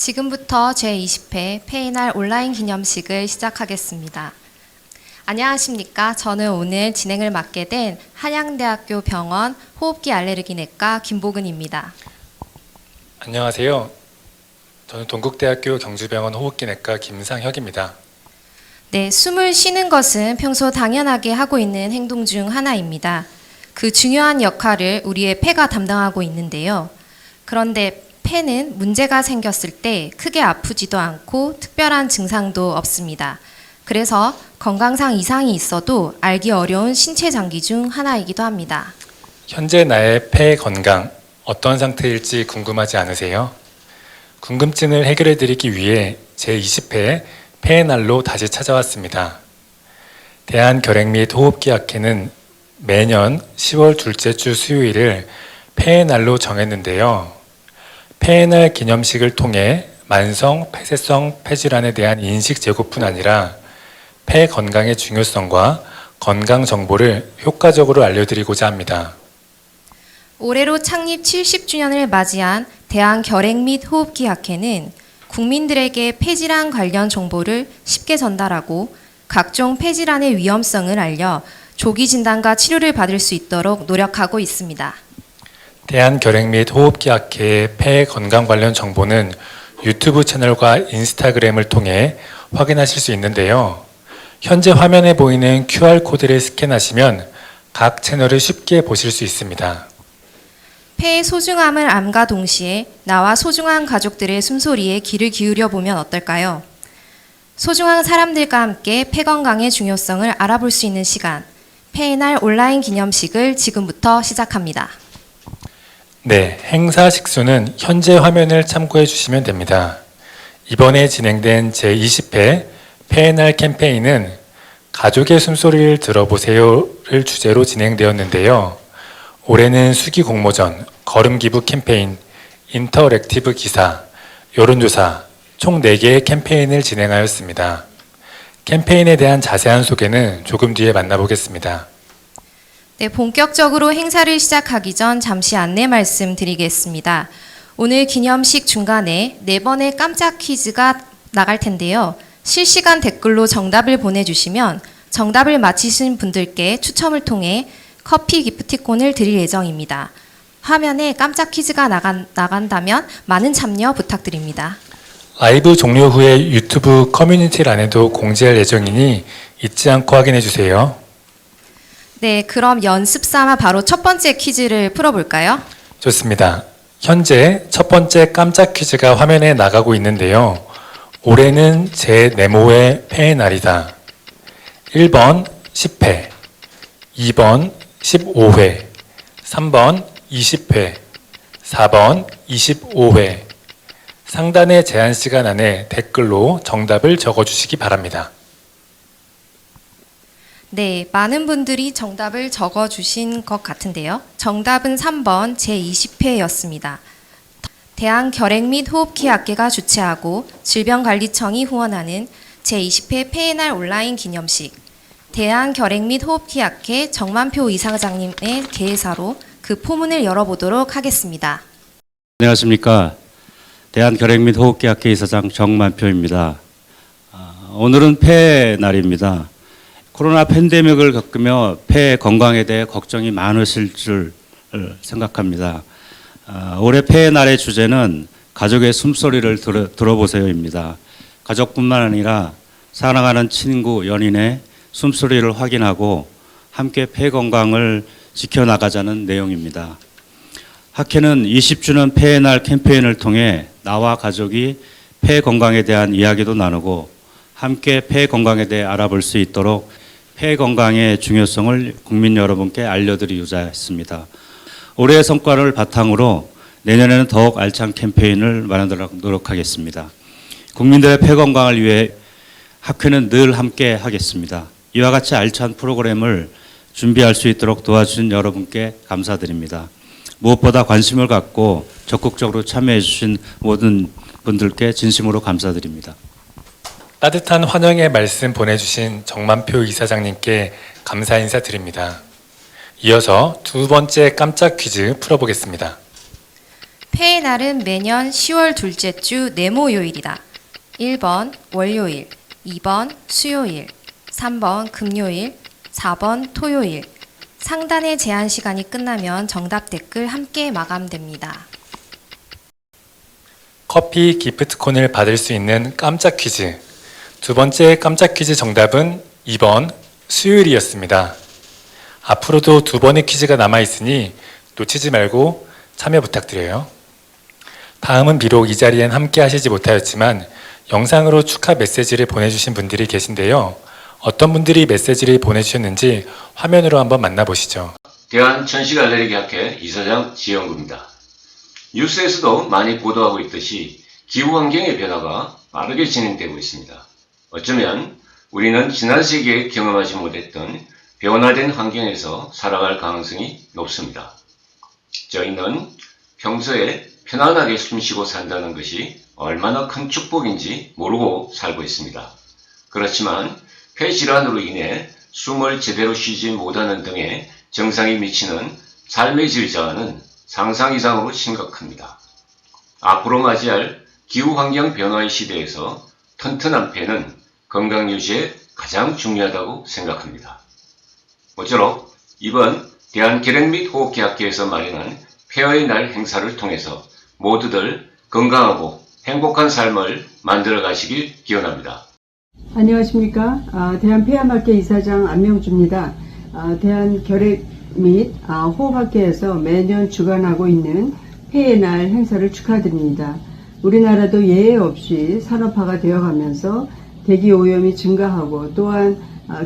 지금부터 제20회 폐이날 온라인 기념식을 시작하겠습니다. 안녕하십니까. 저는 오늘 진행을 맡게 된 한양대학교 병원 호흡기 알레르기내과 김보근입니다. 안녕하세요. 저는 동국대학교 경주병원 호흡기내과 김상혁입니다. 네, 숨을 쉬는 것은 평소 당연하게 하고 있는 행동 중 하나입니다. 그 중요한 역할을 우리의 폐가 담당하고 있는데요. 그런데 폐는 문제가 생겼을 때 크게 아프지도 않고 특별한 증상도 없습니다. 그래서 건강상 이상이 있어도 알기 어려운 신체 장기 중 하나이기도 합니다. 현재 나의 폐 건강 어떤 상태일지 궁금하지 않으세요? 궁금증을 해결해 드리기 위해 제20회 폐의 날로 다시 찾아왔습니다. 대한결핵 및 호흡기학회는 매년 10월 둘째 주 수요일을 폐의 날로 정했는데요. 폐의 날 기념식을 통해 만성 폐쇄성 폐질환에 대한 인식 제고뿐 아니라 폐 건강의 중요성과 건강 정보를 효과적으로 알려드리고자 합니다. 올해로 창립 70주년을 맞이한 대한결핵 및 호흡기학회는 국민들에게 폐질환 관련 정보를 쉽게 전달하고 각종 폐질환의 위험성을 알려 조기 진단과 치료를 받을 수 있도록 노력하고 있습니다. 대한결핵 및 호흡기학회의 폐 건강 관련 정보는 유튜브 채널과 인스타그램을 통해 확인하실 수 있는데요. 현재 화면에 보이는 QR코드를 스캔하시면 각 채널을 쉽게 보실 수 있습니다. 폐의 소중함을 암과 동시에 나와 소중한 가족들의 숨소리에 귀를 기울여 보면 어떨까요? 소중한 사람들과 함께 폐 건강의 중요성을 알아볼 수 있는 시간, 폐의 날 온라인 기념식을 지금부터 시작합니다. 네, 행사 식수는 현재 화면을 참고해 주시면 됩니다. 이번에 진행된 제20회 폐의 날 캠페인은 가족의 숨소리를 들어보세요를 주제로 진행되었는데요. 올해는 수기 공모전, 걸음 기부 캠페인, 인터랙티브 기사, 여론조사 총 4개의 캠페인을 진행하였습니다. 캠페인에 대한 자세한 소개는 조금 뒤에 만나보겠습니다. 네, 본격적으로 행사를 시작하기 전 잠시 안내 말씀드리겠습니다. 오늘 기념식 중간에 4번의 깜짝 퀴즈가 나갈 텐데요. 실시간 댓글로 정답을 보내주시면 정답을 맞히신 분들께 추첨을 통해 커피 기프티콘을 드릴 예정입니다. 화면에 깜짝 퀴즈가 나간다면 많은 참여 부탁드립니다. 라이브 종료 후에 유튜브 커뮤니티란에도 공지할 예정이니 잊지 않고 확인해 주세요. 네, 그럼 연습 삼아 바로 첫 번째 퀴즈를 풀어볼까요? 좋습니다. 현재 첫 번째 깜짝 퀴즈가 화면에 나가고 있는데요. 올해는 제 네모의 폐의 날이다. 1번 10회, 2번 15회, 3번 20회, 4번 25회. 상단의 제한 시간 안에 댓글로 정답을 적어주시기 바랍니다. 네, 많은 분들이 정답을 적어주신 것 같은데요. 정답은 3번 제20회였습니다. 대한결핵 및 호흡기학회가 주최하고 질병관리청이 후원하는 제20회 폐의 날 온라인 기념식, 대한결핵 및 호흡기학회 정만표 이사장님의 개회사로 그 포문을 열어보도록 하겠습니다. 안녕하십니까. 대한결핵 및 호흡기학회 이사장 정만표입니다. 오늘은 폐의 날입니다. 코로나 팬데믹을 겪으며 폐 건강에 대해 걱정이 많으실 줄 생각합니다. 올해 폐의 날의 주제는 가족의 숨소리를 들어보세요입니다. 가족뿐만 아니라 사랑하는 친구, 연인의 숨소리를 확인하고 함께 폐 건강을 지켜나가자는 내용입니다. 학회는 20주년 폐의 날 캠페인을 통해 나와 가족이 폐 건강에 대한 이야기도 나누고 함께 폐 건강에 대해 알아볼 수 있도록 폐 건강의 중요성을 국민 여러분께 알려드리고자 했습니다. 올해의 성과를 바탕으로 내년에는 더욱 알찬 캠페인을 마련하도록 노력하겠습니다. 국민들의 폐 건강을 위해 학회는 늘 함께 하겠습니다. 이와 같이 알찬 프로그램을 준비할 수 있도록 도와주신 여러분께 감사드립니다. 무엇보다 관심을 갖고 적극적으로 참여해 주신 모든 분들께 진심으로 감사드립니다. 따뜻한 환영의 말씀 보내주신 정만표 이사장님께 감사 인사드립니다. 이어서 두 번째 깜짝 퀴즈 풀어보겠습니다. 폐의 날은 매년 10월 둘째 주 네모요일이다. 1번 월요일, 2번 수요일, 3번 금요일, 4번 토요일. 상단의 제한 시간이 끝나면 정답 댓글 함께 마감됩니다. 커피 기프트콘을 받을 수 있는 깜짝 퀴즈. 두 번째 깜짝 퀴즈 정답은 2번 수요일이었습니다. 앞으로도 두 번의 퀴즈가 남아있으니 놓치지 말고 참여 부탁드려요. 다음은 비록 이 자리엔 함께 하시지 못하였지만 영상으로 축하 메시지를 보내주신 분들이 계신데요. 어떤 분들이 메시지를 보내주셨는지 화면으로 한번 만나보시죠. 대한천식알레르기학회 이사장 지영구입니다. 뉴스에서도 많이 보도하고 있듯이 기후환경의 변화가 빠르게 진행되고 있습니다. 어쩌면 우리는 지난 세기에 경험하지 못했던 변화된 환경에서 살아갈 가능성이 높습니다. 저희는 평소에 편안하게 숨쉬고 산다는 것이 얼마나 큰 축복인지 모르고 살고 있습니다. 그렇지만 폐질환으로 인해 숨을 제대로 쉬지 못하는 등의 증상이 미치는 삶의 질자는 상상 이상으로 심각합니다. 앞으로 맞이할 기후환경 변화의 시대에서 튼튼한 폐는 건강 유지에 가장 중요하다고 생각합니다. 모쪼록 이번 대한결핵 및 호흡기학회에서 마련한 폐의 날 행사를 통해서 모두들 건강하고 행복한 삶을 만들어 가시길 기원합니다. 안녕하십니까. 대한폐암학회 이사장 안명주입니다. 대한결핵 및 호흡학회에서 매년 주관하고 있는 폐의 날 행사를 축하드립니다. 우리나라도 예외 없이 산업화가 되어가면서 대기 오염이 증가하고 또한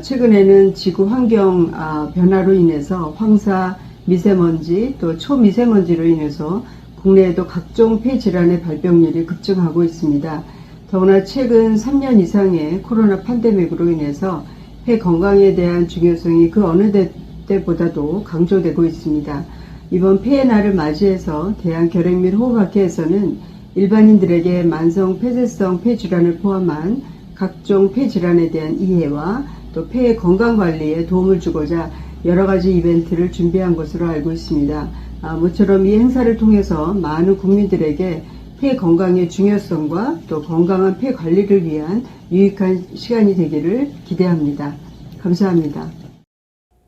최근에는 지구 환경 변화로 인해서 황사, 미세먼지 또 초미세먼지로 인해서 국내에도 각종 폐질환의 발병률이 급증하고 있습니다. 더구나 최근 3년 이상의 코로나 팬데믹으로 인해서 폐 건강에 대한 중요성이 그 어느 때보다도 강조되고 있습니다. 이번 폐의 날을 맞이해서 대한결핵 및 호흡학회에서는 일반인들에게 만성 폐쇄성 폐질환을 포함한 각종 폐질환에 대한 이해와 또 폐의 건강관리에 도움을 주고자 여러 가지 이벤트를 준비한 것으로 알고 있습니다. 모처럼 이 행사를 통해서 많은 국민들에게 폐 건강의 중요성과 또 건강한 폐 관리를 위한 유익한 시간이 되기를 기대합니다. 감사합니다.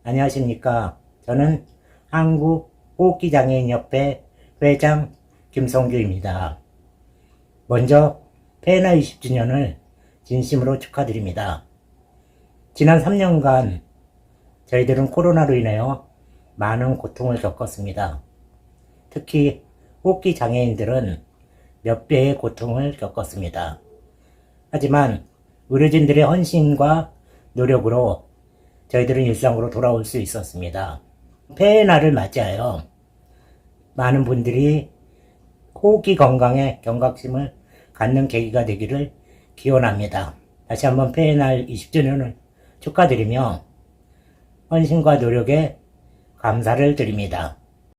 안녕하십니까. 저는 한국호흡기장애인협회 회장 김성규입니다. 먼저 폐날 20주년을 진심으로 축하드립니다. 지난 3년간 저희들은 코로나로 인하여 많은 고통을 겪었습니다. 특히 호흡기 장애인들은 몇 배의 고통을 겪었습니다. 하지만 의료진들의 헌신과 노력으로 저희들은 일상으로 돌아올 수 있었습니다. 폐의 날을 맞이하여 많은 분들이 호흡기 건강에 경각심을 갖는 계기가 되기를 기원합니다. 다시 한번 폐의 날 20주년을 축하드리며 헌신과 노력에 감사를 드립니다.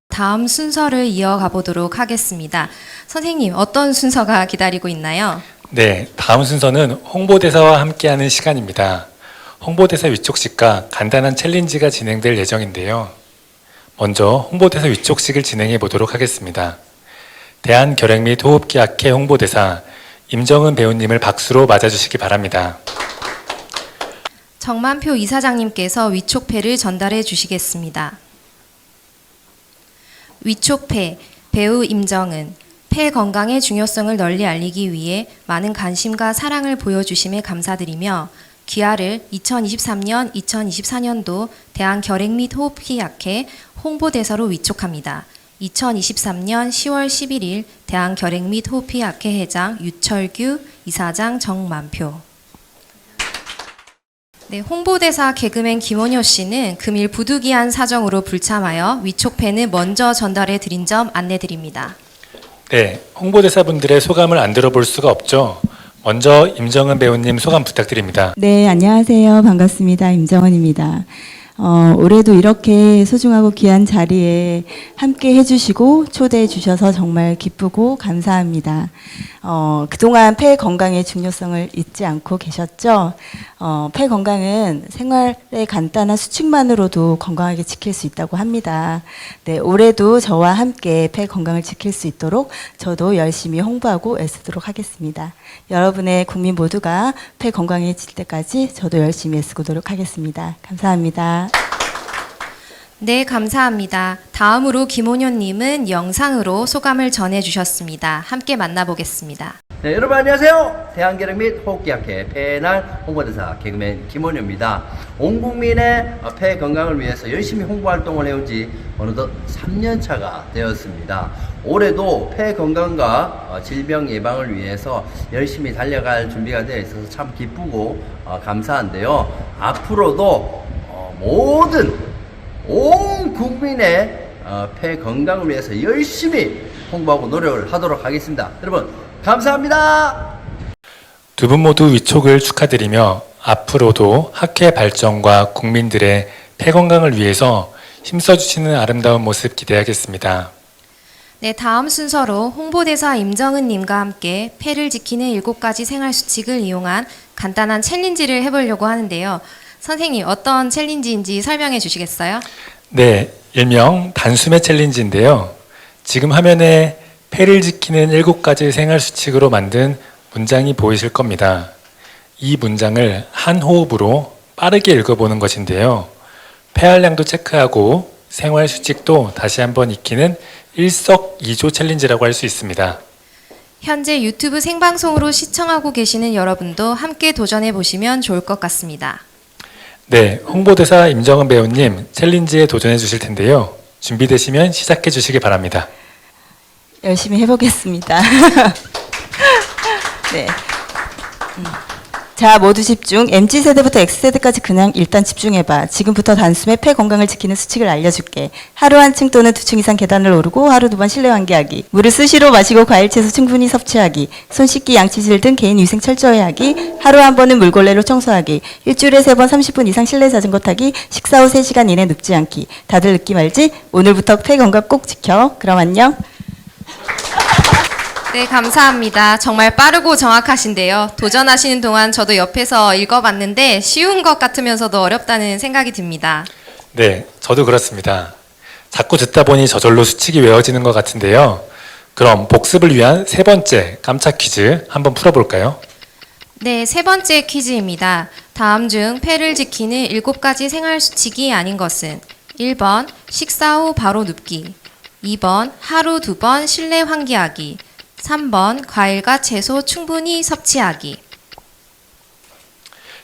다음 순서를 이어가 보도록 하겠습니다. 선생님, 어떤 순서가 기다리고 있나요? 네, 다음 순서는 홍보대사와 함께하는 시간입니다. 홍보대사 위촉식과 간단한 챌린지가 진행될 예정인데요. 먼저 홍보대사 위촉식을 진행해 보도록 하겠습니다. 대한결핵 및 호흡기학회 홍보대사 임정은 배우님을 박수로 맞아주시기 바랍니다. 정만표 이사장님께서 위촉패를 전달해 주시겠습니다. 위촉패, 배우 임정은, 폐 건강의 중요성을 널리 알리기 위해 많은 관심과 사랑을 보여주심에 감사드리며 귀하를 2023년, 2024년도 대한결핵 및 호흡기학회 홍보대사로 위촉합니다. 2023년 10월 11일 대한결핵 및 호흡기학회 회장 유철규, 이사장 정만표. 네, 홍보대사 개그맨 김원효 씨는 금일 부득이한 사정으로 불참하여 위촉패는 먼저 전달해 드린 점 안내드립니다. 네, 홍보대사분들의 소감을 안 들어볼 수가 없죠. 먼저 임정은 배우님 소감 부탁드립니다. 네, 안녕하세요. 반갑습니다. 임정은입니다. 올해도 이렇게 소중하고 귀한 자리에 함께 해주시고 초대해 주셔서 정말 기쁘고 감사합니다. 그동안 폐 건강의 중요성을 잊지 않고 계셨죠? 폐 건강은 생활의 간단한 수칙만으로도 건강하게 지킬 수 있다고 합니다. 네, 올해도 저와 함께 폐 건강을 지킬 수 있도록 저도 열심히 홍보하고 애쓰도록 하겠습니다. 여러분의 국민 모두가 폐 건강해질 때까지 저도 열심히 애쓰고 노력하겠습니다. 감사합니다. 네, 감사합니다. 다음으로 김원효님은 영상으로 소감을 전해주셨습니다. 함께 만나보겠습니다. 네, 여러분 안녕하세요. 대한결핵 및 호흡기학회 폐날 홍보대사 개그맨 김원효입니다. 온 국민의 폐 건강을 위해서 열심히 홍보활동을 해온 지 어느덧 3년차가 되었습니다. 올해도 폐 건강과 질병 예방을 위해서 열심히 달려갈 준비가 되어 있어서 참 기쁘고 감사한데요. 앞으로도 온 국민의 폐 건강을 위해서 열심히 홍보하고 노력을 하도록 하겠습니다. 여러분 감사합니다. 두 분 모두 위촉을 축하드리며 앞으로도 학회 발전과 국민들의 폐 건강을 위해서 힘써주시는 아름다운 모습 기대하겠습니다. 네, 다음 순서로 홍보대사 임정은님과 함께 폐를 지키는 7가지 생활수칙을 이용한 간단한 챌린지를 해보려고 하는데요. 선생님, 어떤 챌린지인지 설명해 주시겠어요? 네, 일명 단숨에 챌린지인데요. 지금 화면에 폐를 지키는 7가지 생활 수칙으로 만든 문장이 보이실 겁니다. 이 문장을 한 호흡으로 빠르게 읽어보는 것인데요. 폐활량도 체크하고 생활 수칙도 다시 한번 익히는 일석이조 챌린지라고 할 수 있습니다. 현재 유튜브 생방송으로 시청하고 계시는 여러분도 함께 도전해 보시면 좋을 것 같습니다. 네, 홍보대사 임정은 배우님 챌린지에 도전해 주실 텐데요. 준비되시면 시작해 주시기 바랍니다. 열심히 해보겠습니다. 네. 자, 모두 집중. MZ세대부터 X세대까지 그냥 일단 집중해봐. 지금부터 단숨에 폐 건강을 지키는 수칙을 알려줄게. 하루 한 층 또는 2층 이상 계단을 오르고 하루 2번 실내 환기하기. 물을 수시로 마시고 과일 채소 충분히 섭취하기. 손 씻기, 양치질 등 개인 위생 철저히 하기. 하루 한 번은 물걸레로 청소하기. 일주일에 3번 30분 이상 실내 자전거 타기. 식사 후 3시간 이내 눕지 않기. 다들 눕기 말지? 오늘부터 폐 건강 꼭 지켜. 그럼 안녕. 네, 감사합니다. 정말 빠르고 정확하신데요. 도전하시는 동안 저도 옆에서 읽어봤는데 쉬운 것 같으면서도 어렵다는 생각이 듭니다. 네, 저도 그렇습니다. 자꾸 듣다 보니 저절로 수칙이 외워지는 것 같은데요. 그럼 복습을 위한 3번째 깜짝 퀴즈 한번 풀어볼까요? 네, 3번째 퀴즈입니다. 다음 중 폐를 지키는 7가지 생활 수칙이 아닌 것은 1번 식사 후 바로 눕기, 2번 하루 2번 실내 환기하기, 3번 과일과 채소 충분히 섭취하기.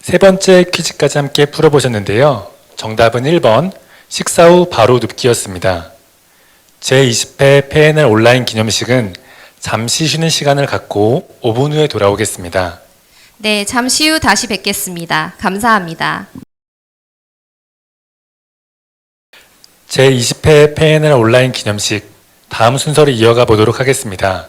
3번째 퀴즈까지 함께 풀어보셨는데요. 정답은 1번 식사 후 바로 눕기였습니다. 제20회 폐날 온라인 기념식은 잠시 쉬는 시간을 갖고 5분 후에 돌아오겠습니다. 네, 잠시 후 다시 뵙겠습니다. 감사합니다. 제20회 폐날 온라인 기념식 다음 순서를 이어가 보도록 하겠습니다.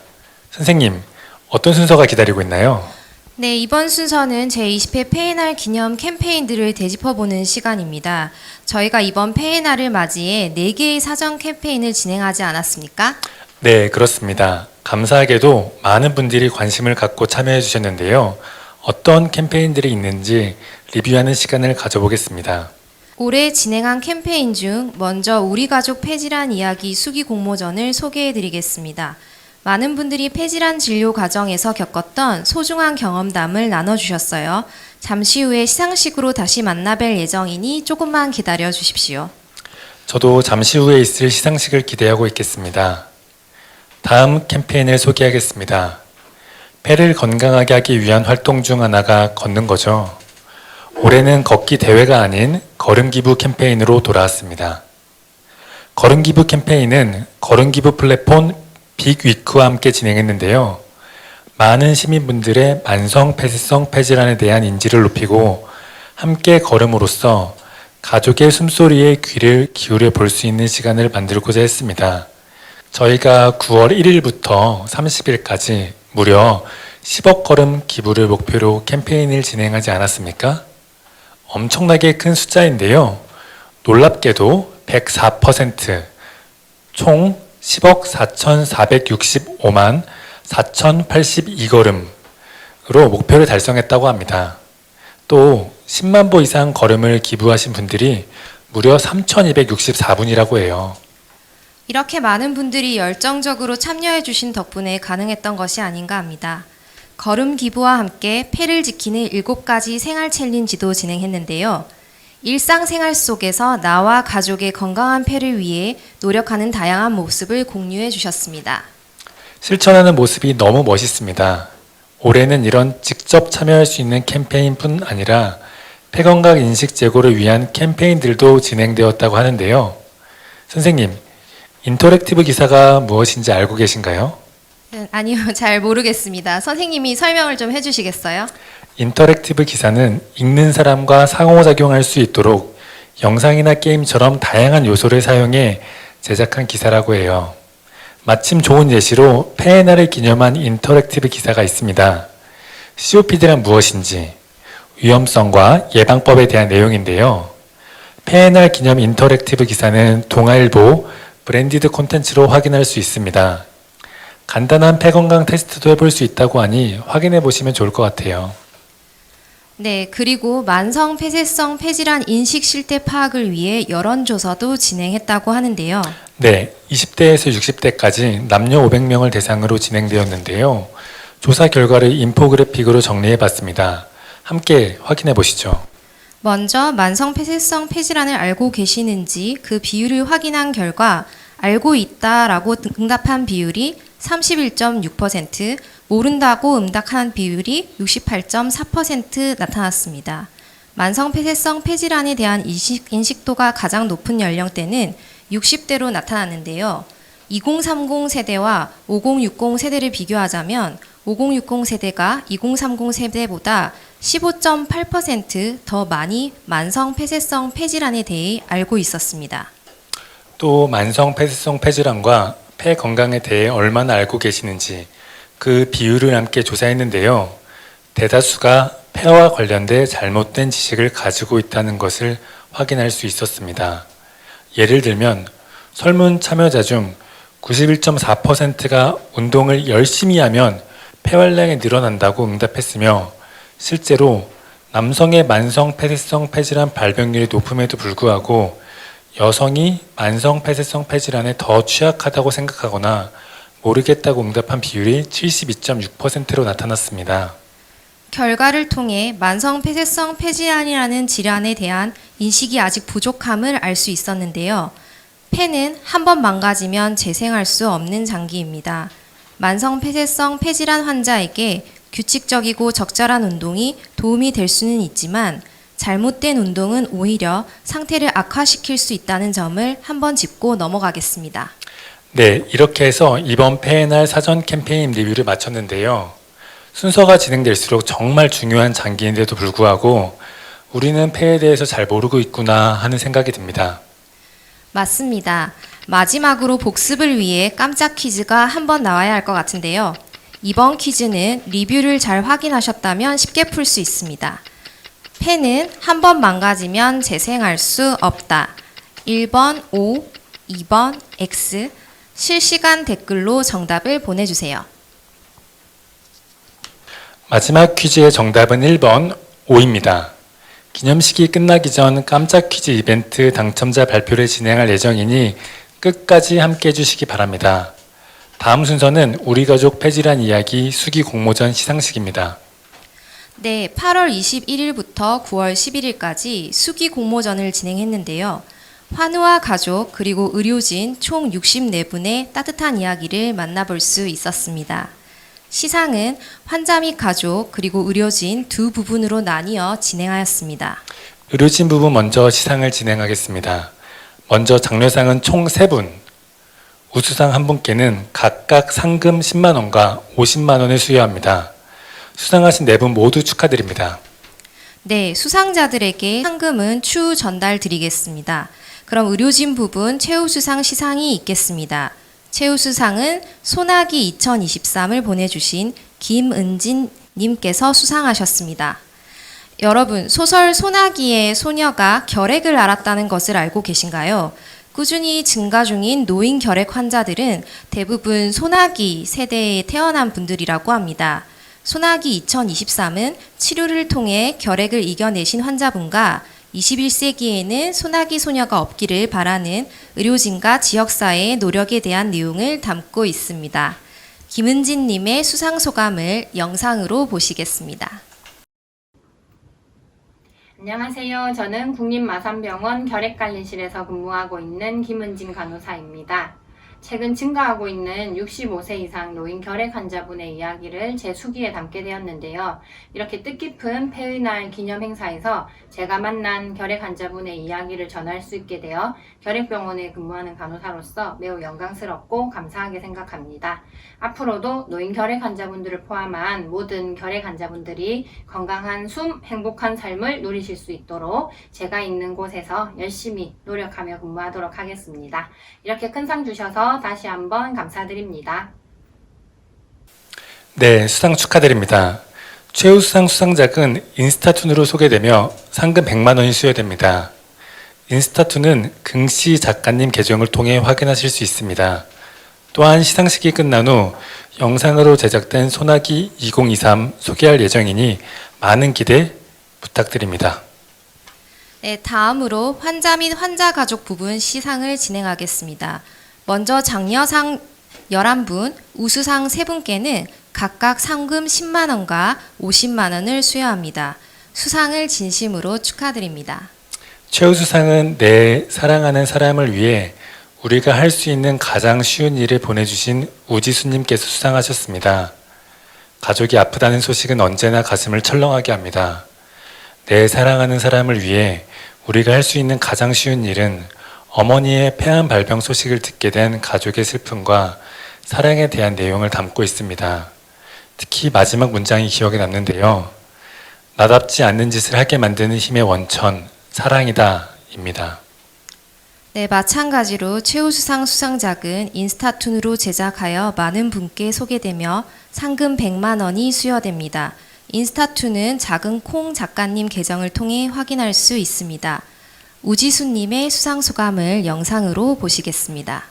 선생님, 어떤 순서가 기다리고 있나요? 네, 이번 순서는 제20회 폐해날 기념 캠페인들을 되짚어보는 시간입니다. 저희가 이번 폐해날을 맞이해 4개의 사전 캠페인을 진행하지 않았습니까? 네, 그렇습니다. 감사하게도 많은 분들이 관심을 갖고 참여해 주셨는데요. 어떤 캠페인들이 있는지 리뷰하는 시간을 가져보겠습니다. 올해 진행한 캠페인 중 먼저 우리 가족 폐질환 이야기 수기 공모전을 소개해 드리겠습니다. 많은 분들이 폐질환 진료 과정에서 겪었던 소중한 경험담을 나눠주셨어요. 잠시 후에 시상식으로 다시 만나뵐 예정이니 조금만 기다려 주십시오. 저도 잠시 후에 있을 시상식을 기대하고 있겠습니다. 다음 캠페인을 소개하겠습니다. 폐를 건강하게 하기 위한 활동 중 하나가 걷는 거죠. 올해는 걷기 대회가 아닌 걸음기부 캠페인으로 돌아왔습니다. 걸음기부 캠페인은 걸음기부 플랫폼 빅위크와 함께 진행했는데요. 많은 시민분들의 만성 폐쇄성 폐질환에 대한 인지를 높이고 함께 걸음으로써 가족의 숨소리에 귀를 기울여 볼 수 있는 시간을 만들고자 했습니다. 저희가 9월 1일부터 30일까지 무려 10억 걸음 기부를 목표로 캠페인을 진행하지 않았습니까? 엄청나게 큰 숫자인데요. 놀랍게도 104%, 총 10억 4,465만 4,082걸음으로 목표를 달성했다고 합니다. 또 10만 보 이상 걸음을 기부하신 분들이 무려 3,264분이라고 해요. 이렇게 많은 분들이 열정적으로 참여해 주신 덕분에 가능했던 것이 아닌가 합니다. 걸음 기부와 함께 폐를 지키는 7가지 생활 챌린지도 진행했는데요. 일상생활 속에서 나와 가족의 건강한 폐를 위해 노력하는 다양한 모습을 공유해 주셨습니다. 실천하는 모습이 너무 멋있습니다. 올해는 이런 직접 참여할 수 있는 캠페인뿐 아니라 폐건강 인식 제고를 위한 캠페인들도 진행되었다고 하는데요. 선생님, 인터랙티브 기사가 무엇인지 알고 계신가요? 아니요, 잘 모르겠습니다. 선생님이 설명을 좀 해주시겠어요? 인터랙티브 기사는 읽는 사람과 상호작용할 수 있도록 영상이나 게임처럼 다양한 요소를 사용해 제작한 기사라고 해요. 마침 좋은 예시로 폐의 날을 기념한 인터랙티브 기사가 있습니다. COPD란 무엇인지, 위험성과 예방법에 대한 내용인데요. 폐의 날 기념 인터랙티브 기사는 동아일보 브랜디드 콘텐츠로 확인할 수 있습니다. 간단한 폐건강 테스트도 해볼 수 있다고 하니 확인해 보시면 좋을 것 같아요. 네, 그리고 만성 폐쇄성 폐질환 인식 실태 파악을 위해 여론조사도 진행했다고 하는데요. 네, 20대에서 60대까지 남녀 500명을 대상으로 진행되었는데요. 조사 결과를 인포그래픽으로 정리해 봤습니다. 함께 확인해 보시죠. 먼저 만성 폐쇄성 폐질환을 알고 계시는지 그 비율을 확인한 결과 알고 있다라고 응답한 비율이 31.6%, 모른다고 응답한 비율이 68.4% 나타났습니다. 만성 폐쇄성 폐질환에 대한 인식도가 가장 높은 연령대는 60대로 나타났는데요. 2030 세대와 5060 세대를 비교하자면 5060 세대가 2030 세대보다 15.8% 더 많이 만성 폐쇄성 폐질환에 대해 알고 있었습니다. 또 만성 폐쇄성 폐질환과 폐 건강에 대해 얼마나 알고 계시는지 그 비율을 함께 조사했는데요. 대다수가 폐와 관련된 잘못된 지식을 가지고 있다는 것을 확인할 수 있었습니다. 예를 들면 설문 참여자 중 91.4%가 운동을 열심히 하면 폐활량이 늘어난다고 응답했으며 실제로 남성의 만성 폐쇄성 폐질환 발병률이 높음에도 불구하고 여성이 만성 폐쇄성 폐질환에 더 취약하다고 생각하거나 모르겠다고 응답한 비율이 72.6%로 나타났습니다. 결과를 통해 만성 폐쇄성 폐질환이라는 질환에 대한 인식이 아직 부족함을 알 수 있었는데요. 폐는 한 번 망가지면 재생할 수 없는 장기입니다. 만성 폐쇄성 폐질환 환자에게 규칙적이고 적절한 운동이 도움이 될 수는 있지만 잘못된 운동은 오히려 상태를 악화시킬 수 있다는 점을 한번 짚고 넘어가겠습니다. 네, 이렇게 해서 이번 폐의 날 사전 캠페인 리뷰를 마쳤는데요. 순서가 진행될수록 정말 중요한 장기인데도 불구하고 우리는 폐에 대해서 잘 모르고 있구나 하는 생각이 듭니다. 맞습니다. 마지막으로 복습을 위해 깜짝 퀴즈가 한번 나와야 할 것 같은데요. 이번 퀴즈는 리뷰를 잘 확인하셨다면 쉽게 풀 수 있습니다. 폐는 한 번 망가지면 재생할 수 없다. 1번 O, 2번 X. 실시간 댓글로 정답을 보내주세요. 마지막 퀴즈의 정답은 1번 O입니다. 기념식이 끝나기 전 깜짝 퀴즈 이벤트 당첨자 발표를 진행할 예정이니 끝까지 함께 해주시기 바랍니다. 다음 순서는 우리 가족 폐질환 이야기 수기 공모전 시상식입니다. 네, 8월 21일부터 9월 11일까지 수기 공모전을 진행했는데요. 환우와 가족 그리고 의료진 총 64분의 따뜻한 이야기를 만나볼 수 있었습니다. 시상은 환자 및 가족 그리고 의료진 두 부분으로 나뉘어 진행하였습니다. 의료진 부분 먼저 시상을 진행하겠습니다. 먼저 장려상은 총 3분, 우수상 한 분께는 각각 상금 10만 원과 50만 원을 수여합니다. 수상하신 4분 모두 축하드립니다. 네, 수상자들에게 상금은 추후 전달 드리겠습니다. 그럼 의료진 부분 최우수상 시상이 있겠습니다. 최우수상은 소나기 2023을 보내주신 김은진 님께서 수상하셨습니다. 여러분, 소설 소나기의 소녀가 결핵을 앓았다는 것을 알고 계신가요? 꾸준히 증가 중인 노인 결핵 환자들은 대부분 소나기 세대에 태어난 분들이라고 합니다. 소나기 2023은 치료를 통해 결핵을 이겨내신 환자분과 21세기에는 소나기 소녀가 없기를 바라는 의료진과 지역사회의 노력에 대한 내용을 담고 있습니다. 김은진 님의 수상 소감을 영상으로 보시겠습니다. 안녕하세요. 저는 국립마산병원 결핵관리실에서 근무하고 있는 김은진 간호사입니다. 최근 증가하고 있는 65세 이상 노인 결핵 환자분의 이야기를 제 수기에 담게 되었는데요. 이렇게 뜻깊은 폐의 날 기념 행사에서 제가 만난 결핵 환자분의 이야기를 전할 수 있게 되어 결핵병원에 근무하는 간호사로서 매우 영광스럽고 감사하게 생각합니다. 앞으로도 노인 결핵 환자분들을 포함한 모든 결핵 환자분들이 건강한 숨, 행복한 삶을 누리실 수 있도록 제가 있는 곳에서 열심히 노력하며 근무하도록 하겠습니다. 이렇게 큰 상 주셔서 다시 한번 감사드립니다. 네, 수상 축하드립니다. 최우수상 수상작은 인스타툰으로 소개되며 상금 100만 원이 수여됩니다. 인스타툰은 긍시 작가님 계정을 통해 확인하실 수 있습니다. 또한 시상식이 끝난 후 영상으로 제작된 소나기 2023 소개할 예정이니 많은 기대 부탁드립니다. 네, 다음으로 환자 및 환자 가족 부분 시상을 진행하겠습니다. 먼저 장려상 11분, 우수상 3분께는 각각 상금 10만 원과 50만 원을 수여합니다. 수상을 진심으로 축하드립니다. 최우수상은 내 사랑하는 사람을 위해 우리가 할 수 있는 가장 쉬운 일을 보내주신 우지수님께서 수상하셨습니다. 가족이 아프다는 소식은 언제나 가슴을 철렁하게 합니다. 내 사랑하는 사람을 위해 우리가 할 수 있는 가장 쉬운 일은 어머니의 폐암 발병 소식을 듣게 된 가족의 슬픔과 사랑에 대한 내용을 담고 있습니다. 특히 마지막 문장이 기억에 남는데요. 나답지 않는 짓을 하게 만드는 힘의 원천, 사랑이다, 입니다. 네, 마찬가지로 최우수상 수상작은 인스타툰으로 제작하여 많은 분께 소개되며 상금 100만 원이 수여됩니다. 인스타툰은 작은 콩 작가님 계정을 통해 확인할 수 있습니다. 우지수님의 수상 소감을 영상으로 보시겠습니다.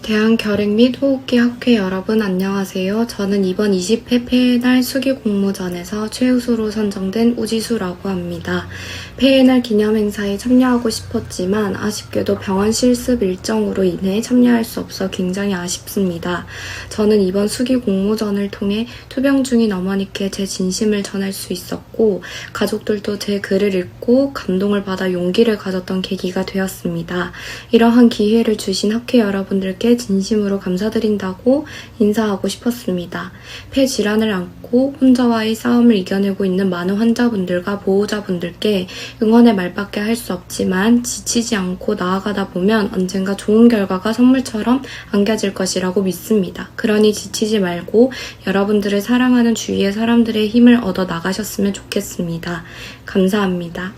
대한결핵 및 호흡기 학회 여러분 안녕하세요. 저는 이번 20회 폐의 날 수기 공모전에서 최우수로 선정된 우지수라고 합니다. 폐의 날 기념 행사에 참여하고 싶었지만 아쉽게도 병원 실습 일정으로 인해 참여할 수 없어 굉장히 아쉽습니다. 저는 이번 수기 공모전을 통해 투병 중인 어머니께 제 진심을 전할 수 있었고 가족들도 제 글을 읽고 감동을 받아 용기를 가졌던 계기가 되었습니다. 이러한 기회를 주신 학회 여러분들께 진심으로 감사드린다고 인사하고 싶었습니다. 폐 질환을 안고 혼자와의 싸움을 이겨내고 있는 많은 환자분들과 보호자분들께 응원의 말밖에 할 수 없지만 지치지 않고 나아가다 보면 언젠가 좋은 결과가 선물처럼 안겨질 것이라고 믿습니다. 그러니 지치지 말고 여러분들을 사랑하는 주위의 사람들의 힘을 얻어 나가셨으면 좋겠습니다. 감사합니다.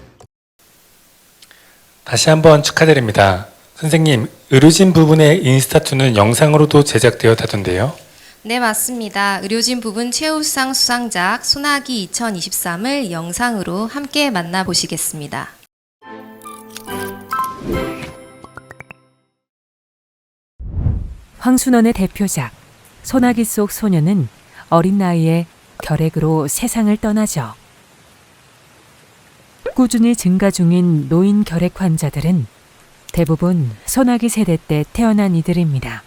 다시 한번 축하드립니다. 선생님, 의료진 부분의 인스타툰은 영상으로도 제작되었다던데요? 네, 맞습니다. 의료진 부분 최우수상 수상작 소나기 2023을 영상으로 함께 만나보시겠습니다. 황순원의 대표작 소나기 속 소녀는 어린 나이에 결핵으로 세상을 떠나죠. 꾸준히 증가 중인 노인 결핵 환자들은 대부분 소나기 세대 때 태어난 이들입니다.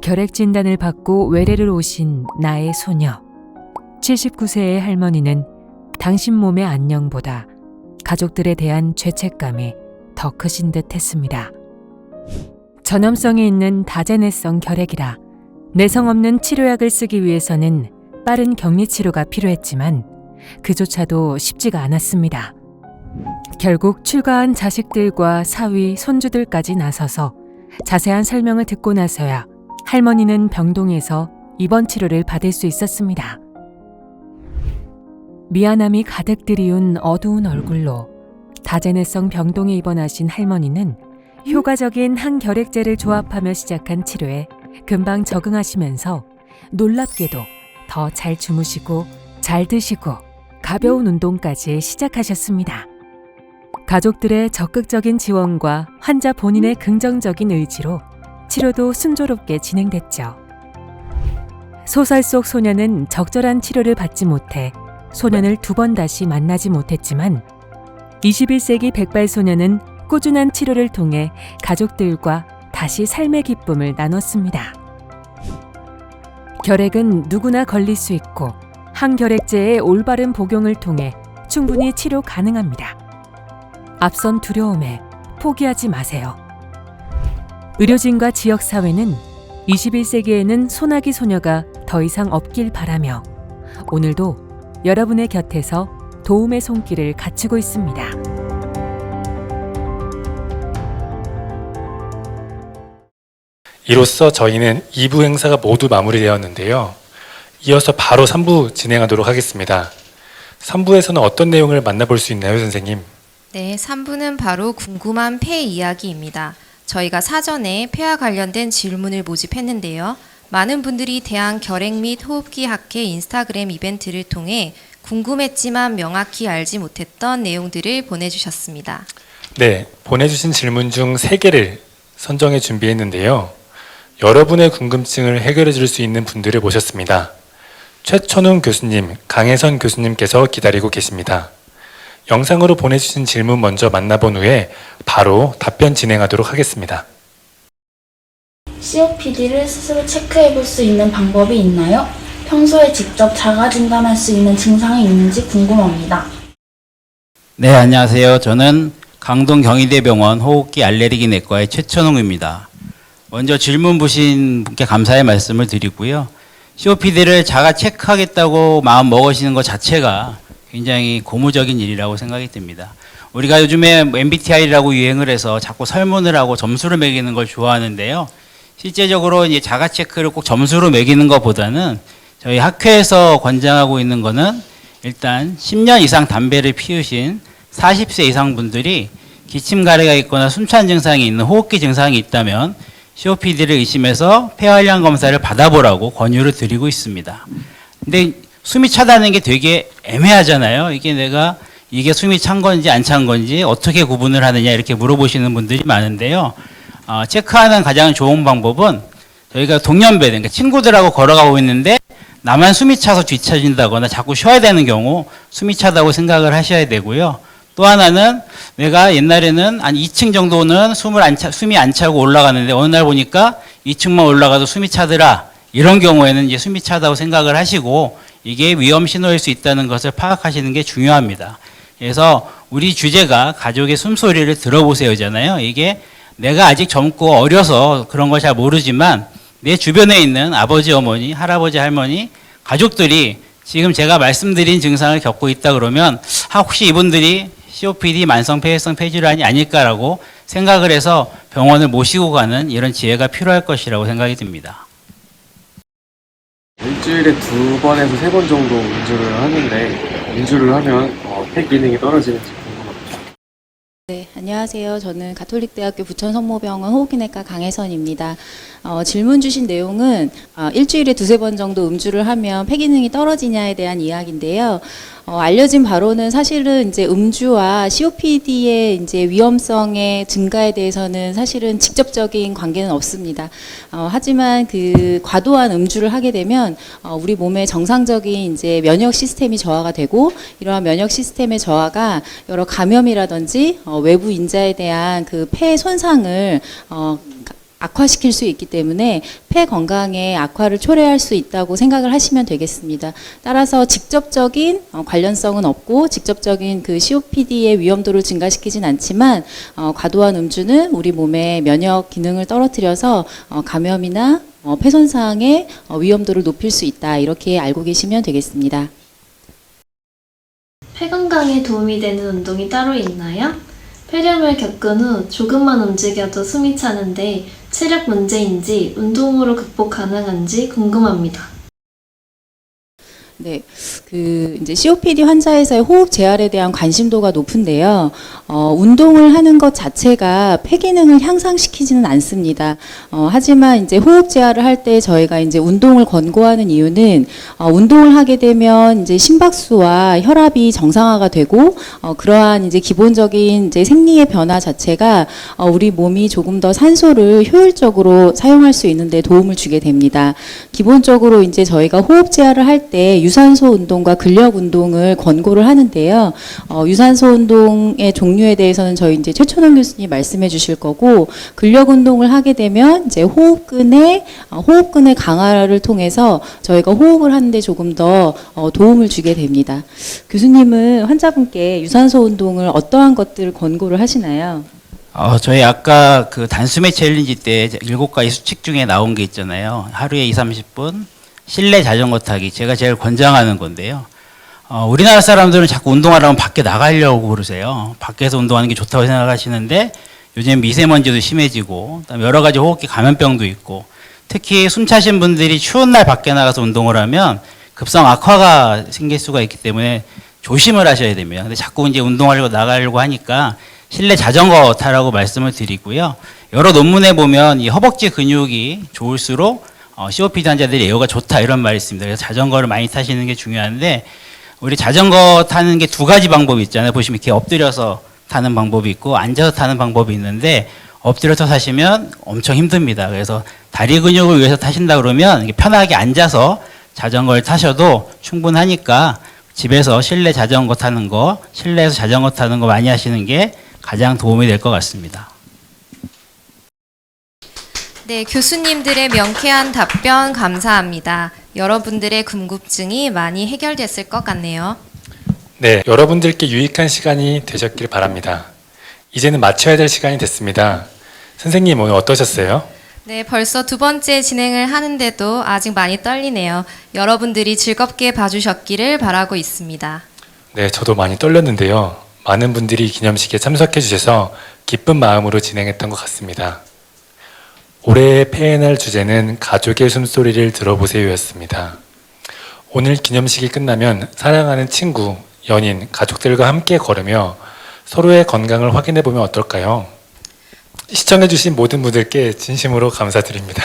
결핵 진단을 받고 외래를 오신 나의 소녀. 79세의 할머니는 당신 몸의 안녕보다 가족들에 대한 죄책감이 더 크신 듯 했습니다. 전염성이 있는 다제내성 결핵이라 내성 없는 치료약을 쓰기 위해서는 빠른 격리 치료가 필요했지만 그조차도 쉽지가 않았습니다. 결국 출가한 자식들과 사위, 손주들까지 나서서 자세한 설명을 듣고 나서야 할머니는 병동에서 입원 치료를 받을 수 있었습니다. 미안함이 가득 들이운 어두운 얼굴로 다제내성 병동에 입원하신 할머니는 효과적인 항결핵제를 조합하며 시작한 치료에 금방 적응하시면서 놀랍게도 더 잘 주무시고 잘 드시고 가벼운 운동까지 시작하셨습니다. 가족들의 적극적인 지원과 환자 본인의 긍정적인 의지로 치료도 순조롭게 진행됐죠. 소설 속 소녀는 적절한 치료를 받지 못해 소년을 2번 다시 만나지 못했지만 21세기 백발소녀는 꾸준한 치료를 통해 가족들과 다시 삶의 기쁨을 나눴습니다. 결핵은 누구나 걸릴 수 있고 항결핵제의 올바른 복용을 통해 충분히 치료 가능합니다. 앞선 두려움에 포기하지 마세요. 의료진과 지역사회는 21세기에는 소나기 소녀가 더 이상 없길 바라며 오늘도 여러분의 곁에서 도움의 손길을 갖추고 있습니다. 이로써 저희는 2부 행사가 모두 마무리되었는데요. 이어서 바로 3부 진행하도록 하겠습니다. 3부에서는 어떤 내용을 만나볼 수 있나요, 선생님? 네, 3부는 바로 궁금한 폐 이야기입니다. 저희가 사전에 폐와 관련된 질문을 모집했는데요. 많은 분들이 대한결핵 및 호흡기 학회 인스타그램 이벤트를 통해 궁금했지만 명확히 알지 못했던 내용들을 보내주셨습니다. 네, 보내주신 질문 중 3개를 선정해 준비했는데요. 여러분의 궁금증을 해결해 줄 수 있는 분들을 모셨습니다. 최천웅 교수님, 강혜선 교수님께서 기다리고 계십니다. 영상으로 보내주신 질문 먼저 만나본 후에 바로 답변 진행하도록 하겠습니다. COPD를 스스로 체크해 볼 수 있는 방법이 있나요? 평소에 직접 자가 진단할 수 있는 증상이 있는지 궁금합니다. 네, 안녕하세요. 저는 강동 경희대병원 호흡기 알레르기 내과의 최천웅입니다. 먼저 질문 주신 분께 감사의 말씀을 드리고요. COPD를 자가 체크하겠다고 마음 먹으시는 것 자체가 굉장히 고무적인 일이라고 생각이 듭니다. 우리가 요즘에 MBTI라고 유행을 해서 자꾸 설문을 하고 점수를 매기는 걸 좋아하는데요. 실제적으로 이제 자가 체크를 꼭 점수로 매기는 것보다는 저희 학회에서 권장하고 있는 거는 일단 10년 이상 담배를 피우신 40세 이상 분들이 기침 가래가 있거나 숨찬 증상이 있는 호흡기 증상이 있다면 COPD를 의심해서 폐활량 검사를 받아보라고 권유를 드리고 있습니다. 근데 숨이 차다는 게 되게 애매하잖아요. 이게 숨이 찬 건지 안 찬 건지 어떻게 구분을 하느냐 이렇게 물어보시는 분들이 많은데요. 체크하는 가장 좋은 방법은 저희가 동년배, 그러니까 친구들하고 걸어가고 있는데 나만 숨이 차서 뒤처진다거나 자꾸 쉬어야 되는 경우 숨이 차다고 생각을 하셔야 되고요. 또 하나는 내가 옛날에는 한 2층 정도는 숨이 안 차고 올라가는데 어느 날 보니까 2층만 올라가도 숨이 차더라. 이런 경우에는 이제 숨이 차다고 생각을 하시고 이게 위험 신호일 수 있다는 것을 파악하시는 게 중요합니다. 그래서 우리 주제가 가족의 숨소리를 들어보세요잖아요. 이게 내가 아직 젊고 어려서 그런 걸 잘 모르지만 내 주변에 있는 아버지, 어머니, 할아버지, 할머니, 가족들이 지금 제가 말씀드린 증상을 겪고 있다 그러면 혹시 이분들이 COPD 만성폐해성 폐질환이 아닐까라고 생각을 해서 병원을 모시고 가는 이런 지혜가 필요할 것이라고 생각이 듭니다. 일주일에 2번에서 3번 정도 음주를 하는데 음주를 하면 폐 기능이 떨어지는지 궁금합니다. 네, 안녕하세요. 저는 가톨릭대학교 부천성모병원 호흡기내과 강혜선입니다. 질문 주신 내용은 일주일에 2-3번 정도 음주를 하면 폐 기능이 떨어지냐에 대한 이야기인데요. 알려진 바로는 사실은 이제 음주와 COPD의 이제 위험성의 증가에 대해서는 사실은 직접적인 관계는 없습니다. 하지만 그 과도한 음주를 하게 되면 우리 몸의 정상적인 이제 면역 시스템이 저하가 되고 이러한 면역 시스템의 저하가 여러 감염이라든지 외부 인자에 대한 그 폐 손상을 악화시킬 수 있기 때문에 폐 건강에 악화를 초래할 수 있다고 생각을 하시면 되겠습니다. 따라서 직접적인 관련성은 없고 직접적인 그 COPD의 위험도를 증가시키진 않지만 과도한 음주는 우리 몸의 면역 기능을 떨어뜨려서 감염이나 폐 손상의 위험도를 높일 수 있다. 이렇게 알고 계시면 되겠습니다. 폐 건강에 도움이 되는 운동이 따로 있나요? 폐렴을 겪은 후 조금만 움직여도 숨이 차는데 체력 문제인지 운동으로 극복 가능한지 궁금합니다. 네, 이제 COPD 환자에서의 호흡 재활에 대한 관심도가 높은데요. 운동을 하는 것 자체가 폐 기능을 향상시키지는 않습니다. 하지만 이제 호흡 재활을 할 때 저희가 이제 운동을 권고하는 이유는 운동을 하게 되면 이제 심박수와 혈압이 정상화가 되고 그러한 이제 기본적인 이제 생리의 변화 자체가 우리 몸이 조금 더 산소를 효율적으로 사용할 수 있는 데 도움을 주게 됩니다. 기본적으로 이제 저희가 호흡 재활을 할 때 유산소 운동과 근력 운동을 권고를 하는데요. 유산소 운동의 종류에 대해서는 저희 이제 최천원 교수님 말씀해 주실 거고, 근력 운동을 하게 되면 이제 호흡근의 강화를 통해서 저희가 호흡을 하는데 조금 더 도움을 주게 됩니다. 교수님은 환자분께 유산소 운동을 어떠한 것들을 권고를 하시나요? 저희 아까 그 단숨에 챌린지 때 7가지 수칙 중에 나온 게 있잖아요. 하루에 20-30분 실내 자전거 타기, 제가 제일 권장하는 건데요. 우리나라 사람들은 자꾸 운동하려면 밖에 나가려고 그러세요. 밖에서 운동하는 게 좋다고 생각하시는데 요즘 미세먼지도 심해지고 여러 가지 호흡기 감염병도 있고, 특히 숨 차신 분들이 추운 날 밖에 나가서 운동을 하면 급성 악화가 생길 수가 있기 때문에 조심을 하셔야 됩니다. 근데 자꾸 이제 운동하려고 나가려고 하니까 실내 자전거 타라고 말씀을 드리고요. 여러 논문에 보면 이 허벅지 근육이 좋을수록 COPD 환자들이 에어가 좋다 이런 말이 있습니다. 그래서 자전거를 많이 타시는 게 중요한데, 우리 자전거 타는 게 2가지 방법이 있잖아요. 보시면 이렇게 엎드려서 타는 방법이 있고 앉아서 타는 방법이 있는데, 엎드려서 타시면 엄청 힘듭니다. 그래서 다리 근육을 위해서 타신다 그러면 편하게 앉아서 자전거를 타셔도 충분하니까 집에서 실내 자전거 타는 거, 실내에서 자전거 타는 거 많이 하시는 게 가장 도움이 될 것 같습니다. 네, 교수님들의 명쾌한 답변 감사합니다. 여러분들의 궁금증이 많이 해결됐을 것 같네요. 네, 여러분들께 유익한 시간이 되셨길 바랍니다. 이제는 마쳐야 될 시간이 됐습니다. 선생님 오늘 어떠셨어요? 네, 벌써 2번째 진행을 하는데도 아직 많이 떨리네요. 여러분들이 즐겁게 봐주셨기를 바라고 있습니다. 네, 저도 많이 떨렸는데요. 많은 분들이 기념식에 참석해 주셔서 기쁜 마음으로 진행했던 것 같습니다. 올해의 폐의 날 주제는 가족의 숨소리를 들어보세요였습니다. 오늘 기념식이 끝나면 사랑하는 친구, 연인, 가족들과 함께 걸으며 서로의 건강을 확인해 보면 어떨까요? 시청해 주신 모든 분들께 진심으로 감사드립니다.